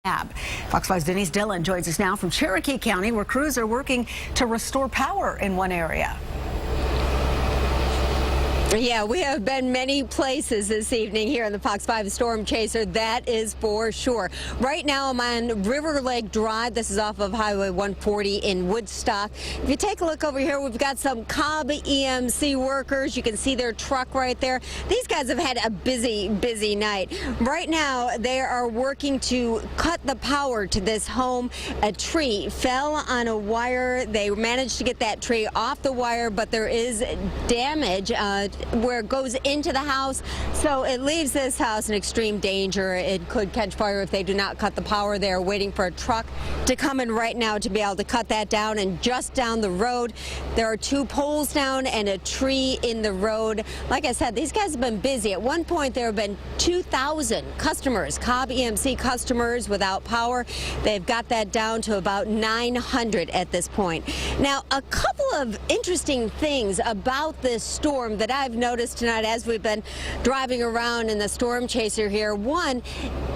Fox 5's Denise Dillon joins us now from Cherokee County, where crews are working to restore power in one area. Yeah, we have been many places this evening here on the Fox 5 Storm Chaser, that is for sure. Right now I'm on River Lake Drive. This is off of Highway 140 in Woodstock. If you take a look over here, we've got some Cobb EMC workers. You can see their truck right there. These guys have had a busy night. Right now they are working to cut the power to this home. A tree fell on a wire. They managed to get that tree off the wire, but there is damage where it goes into the house, so it leaves this house in extreme danger. It could catch fire if they do not cut the power. They are waiting for a truck to come in right now to be able to cut that down. And just down the road, there are 2 poles down and a tree in the road. Like I said, these guys have been busy. At one point, there have been 2,000 customers, Cobb EMC customers without power. They've got that down to about 900 at this point. Now, a couple of interesting things about this storm that I've noticed tonight as we've been driving around in the Storm Chaser here. One,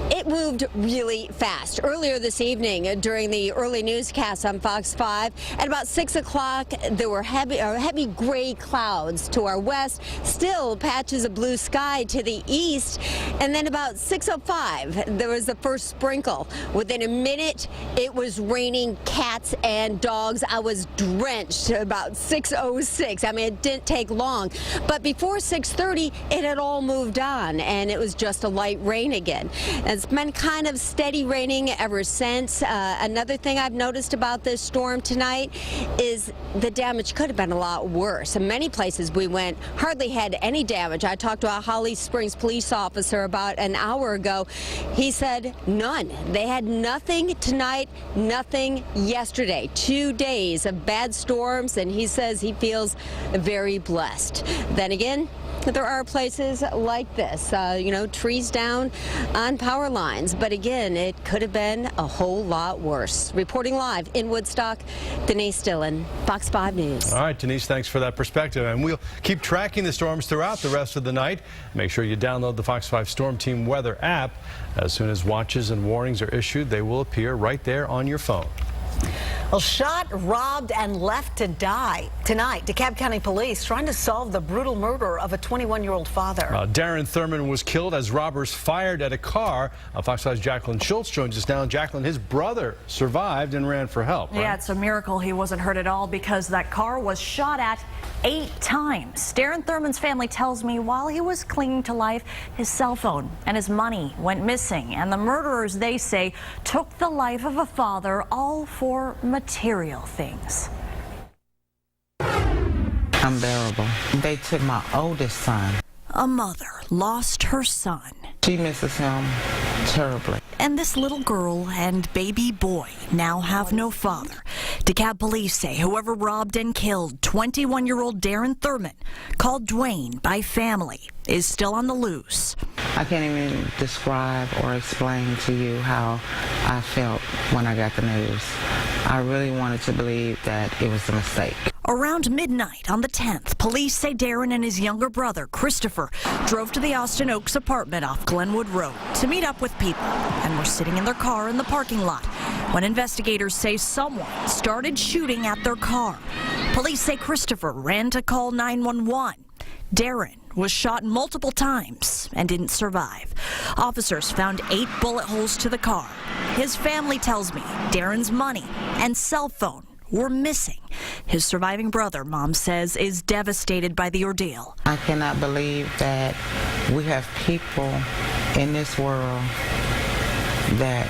it moved really fast. Earlier this evening during the early newscast on Fox 5, at about 6 o'clock, there were heavy gray clouds to our west, still patches of blue sky to the east, and then about 6:05, there was the first sprinkle. Within a minute, it was raining cats and dogs. I was drenched about 6:06. I mean, it didn't take long. But before 6:30, it had all moved on, and it was just a light rain again. It's been kind of steady raining ever since. Another thing I've noticed about this storm tonight is the damage could have been a lot worse. In many places we went, hardly had any damage. I talked to a Holly Springs police officer about an hour ago. He said none. They had nothing tonight, nothing yesterday. 2 days of bad storms, and he says he feels very blessed. Then again, there are places like this, trees down on power lines. But again, it could have been a whole lot worse. Reporting live in Woodstock, Denise Dillon, Fox 5 News. All right, Denise, thanks for that perspective. And we'll keep tracking the storms throughout the rest of the night. Make sure you download the Fox 5 Storm Team weather app. As soon as watches and warnings are issued, they will appear right there on your phone. Well, shot, robbed, and left to die. Tonight, DeKalb County Police trying to solve the brutal murder of a 21-year-old father. Darren Thurman was killed as robbers fired at a car. Fox 5's Jacqueline Schultz joins us now. Jacqueline, his brother survived and ran for help. Right? Yeah, it's a miracle he wasn't hurt at all, because that car was shot at 8 times. Darren Thurman's family tells me while he was clinging to life, his cell phone and his money went missing. And the murderers, they say, took the life of a father, all for material things. Unbearable. They took my oldest son. A mother lost her son. She misses him terribly. And this little girl and baby boy now have no father. DeKalb police say whoever robbed and killed 21-year-old Darren Thurman, called Dwayne by family, is still on the loose. I can't even describe or explain to you how I felt when I got the news. I really wanted to believe that it was a mistake. Around midnight on the 10th, police say Darren and his younger brother, Christopher, drove to the Austin Oaks apartment off Glenwood Road to meet up with people and were sitting in their car in the parking lot when investigators say someone started shooting at their car. Police say Christopher ran to call 911. Darren was shot multiple times and didn't survive. Officers found 8 bullet holes to the car. His family tells me Darren's money and cell phone were missing. His surviving brother, Mom says, is devastated by the ordeal. I cannot believe that we have people in this world that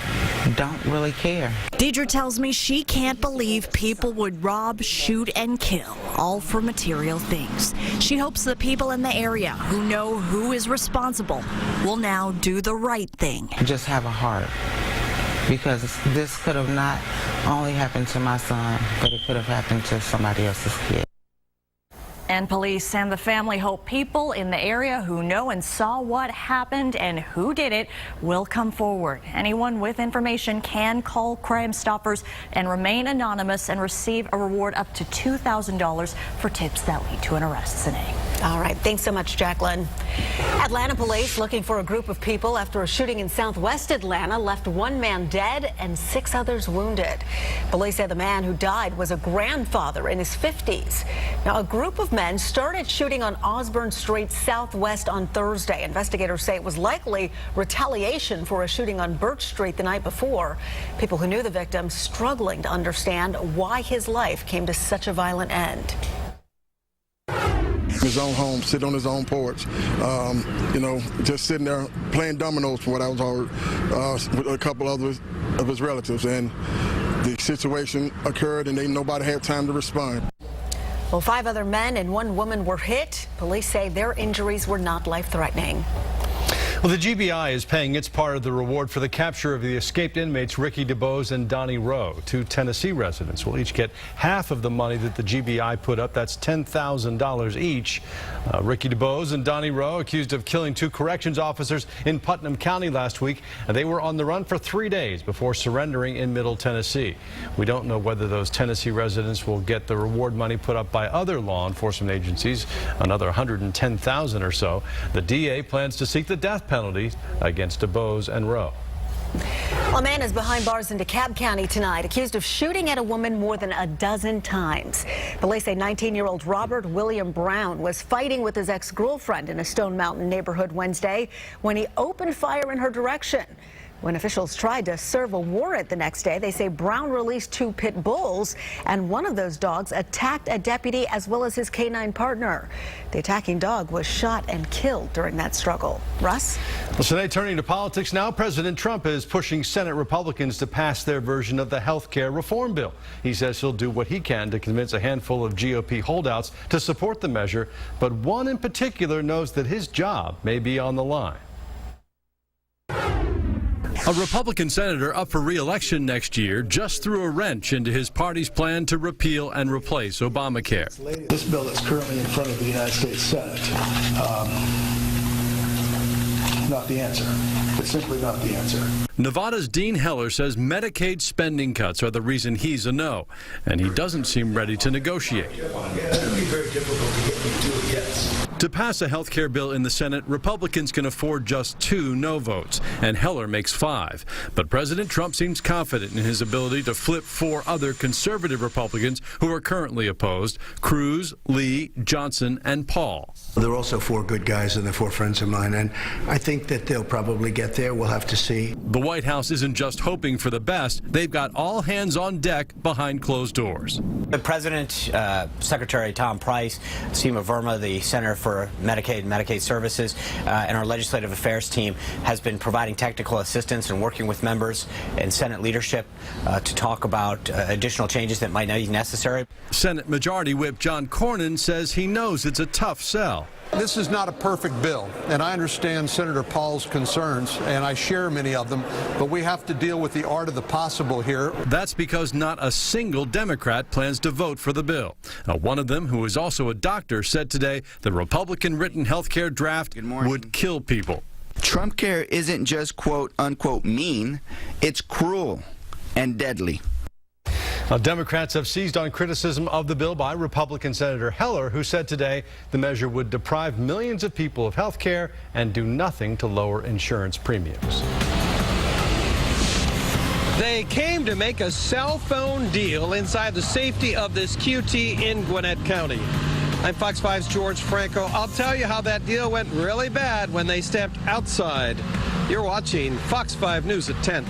don't really care. Deidre tells me she can't believe people would rob, shoot, and kill, all for material things. She hopes the people in the area who know who is responsible will now do the right thing. Just have a heart, because this could have not only happened to my son, but it could have happened to somebody else's kid. And police and the family hope people in the area who know and saw what happened and who did it will come forward. Anyone with information can call Crime Stoppers and remain anonymous and receive a reward up to $2,000 for tips that lead to an arrest. Sine. All right, thanks so much, Jacqueline. Atlanta police looking for a group of people after a shooting in southwest Atlanta left one man dead and 6 others wounded. Police say the man who died was a grandfather in his 50s. Now, a group of men started shooting on Osborne Street Southwest on Thursday. Investigators say it was likely retaliation for a shooting on Birch Street the night before. People who knew the victim struggling to understand why his life came to such a violent end. His own home, sit on his own porch, just sitting there playing dominoes from what I was told, with a couple of his relatives, and the situation occurred and nobody had time to respond. Well, 5 other men and 1 woman were hit. Police say their injuries were not life-threatening. Well, the GBI is paying its part of the reward for the capture of the escaped inmates Ricky DuBose and Donnie Rowe. 2 Tennessee residents will each get half of the money that the GBI put up. That's $10,000 each. Ricky DuBose and Donnie Rowe, accused of killing 2 corrections officers in Putnam County last week. They were on the run for 3 days before surrendering in Middle Tennessee. We don't know whether those Tennessee residents will get the reward money put up by other law enforcement agencies, another $110,000 or so. The DA plans to seek the death penalty against DuBose and Rowe. A man is behind bars in DeKalb County tonight, accused of shooting at a woman more than a dozen times. Police say 19-year-old Robert William Brown was fighting with his ex-girlfriend in a Stone Mountain neighborhood Wednesday when he opened fire in her direction. When officials tried to serve a warrant the next day, they say Brown released 2 pit bulls, and one of those dogs attacked a deputy as well as his canine partner. The attacking dog was shot and killed during that struggle. Russ? Well, today, turning to politics now, President Trump is pushing Senate Republicans to pass their version of the health care reform bill. He says he'll do what he can to convince a handful of GOP holdouts to support the measure, but one in particular knows that his job may be on the line. A Republican senator up for re-election next year just threw a wrench into his party's plan to repeal and replace Obamacare. This bill that's currently in front of the United States Senate, not the answer. It's simply not the answer. Nevada's Dean Heller says Medicaid spending cuts are the reason he's a no, and he doesn't seem ready to negotiate. It's going to be very difficult to get me to a yes. To pass a health care bill in the Senate, Republicans can afford just 2 no votes, and Heller makes 5. But President Trump seems confident in his ability to flip 4 other conservative Republicans who are currently opposed: Cruz, Lee, Johnson, and Paul. There are also 4 good guys and they're 4 friends of mine, and I think that they'll probably get there. We'll have to see. The White House isn't just hoping for the best. They've got all hands on deck behind closed doors. The President, Secretary Tom Price, Seema Verma, the Center for Medicaid and Medicaid Services, and our Legislative Affairs team has been providing technical assistance and working with members and Senate leadership to talk about additional changes that might be necessary. Senate Majority Whip John Cornyn says he knows it's a tough sell. This is not a perfect bill, and I understand Senator Paul's concerns, and I share many of them, but we have to deal with the art of the possible here. That's because not a single Democrat plans to vote for the bill. One of them, who is also a doctor, said today the Republican-written health care draft would kill people. Trump care isn't just quote-unquote mean, it's cruel and deadly. Now, Democrats have seized on criticism of the bill by Republican Senator Heller, who said today the measure would deprive millions of people of health care and do nothing to lower insurance premiums. They came to make a cell phone deal inside the safety of this QT in Gwinnett County. I'm Fox 5's George Franco. I'll tell you how that deal went really bad when they stepped outside. You're watching Fox 5 News at 10.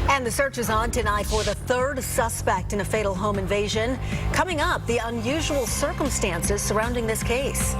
And the search is on tonight for the 3rd suspect in a fatal home invasion. Coming up, the unusual circumstances surrounding this case.